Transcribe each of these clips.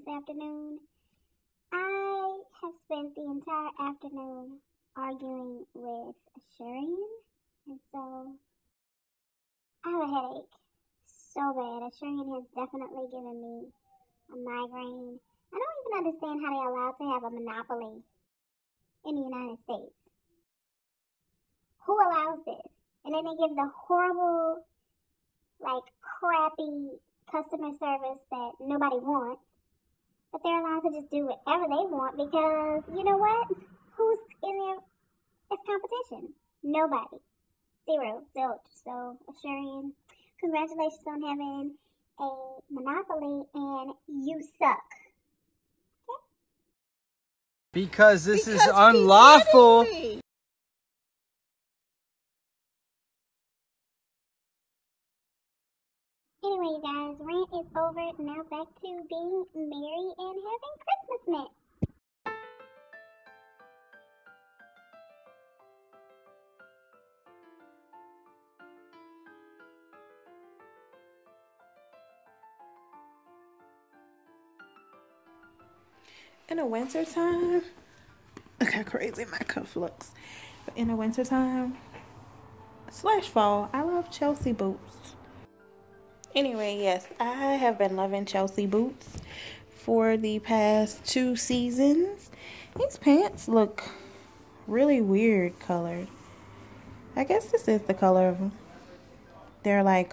this afternoon. I have spent the entire afternoon arguing with Shurian, and so I have a headache so bad. Shurian has definitely given me a migraine. I don't even understand how they're allowed to have a monopoly in the United States. Who allows this? And then they give the horrible, crappy customer service that nobody wants. But they're allowed to just do whatever they want because, you know what? Who's in there? It's competition. Nobody. Zero. Zilch. So, Shurian, congratulations on having a monopoly, and you suck. Okay? Because this is unlawful. Anyway, you guys, rant is over. Now back to being merry and having Christmas mint. In the winter time, look how crazy my cuff looks. But in the winter time / fall, I love Chelsea boots. Anyway, yes, I have been loving Chelsea boots for the past 2 seasons. These pants look really weird colored. I guess this is the color of them. They're like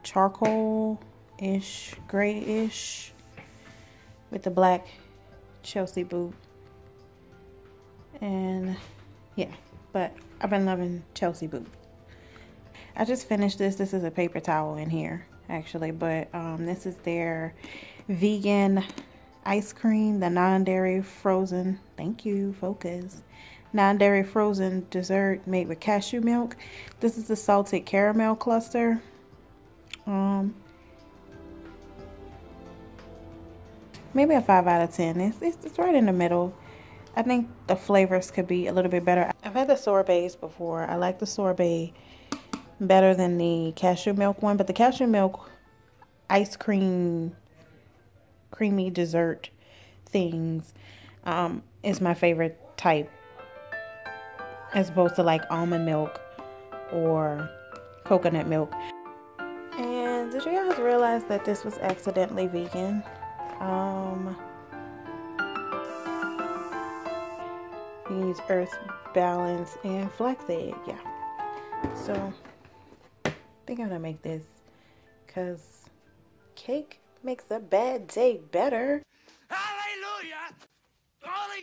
charcoal-ish, grayish, with the black Chelsea boot. And yeah, but I've been loving Chelsea boots. I just finished this. This is a paper towel in here, actually, but this is their vegan ice cream, the non-dairy frozen, thank you, focus, non-dairy frozen dessert made with cashew milk. This is the salted caramel cluster. Maybe a 5 out of 10. It's right in the middle. I think the flavors could be a little bit better. I've had the sorbets before. I like the sorbet better than the cashew milk one, but the cashew milk ice cream creamy dessert things is my favorite type, as opposed to like almond milk or coconut milk. And did you guys realize that this was accidentally vegan? You use earth balance and flaxseed, yeah. So I think I'm gonna make this because cake makes a bad day better. Hallelujah! Holy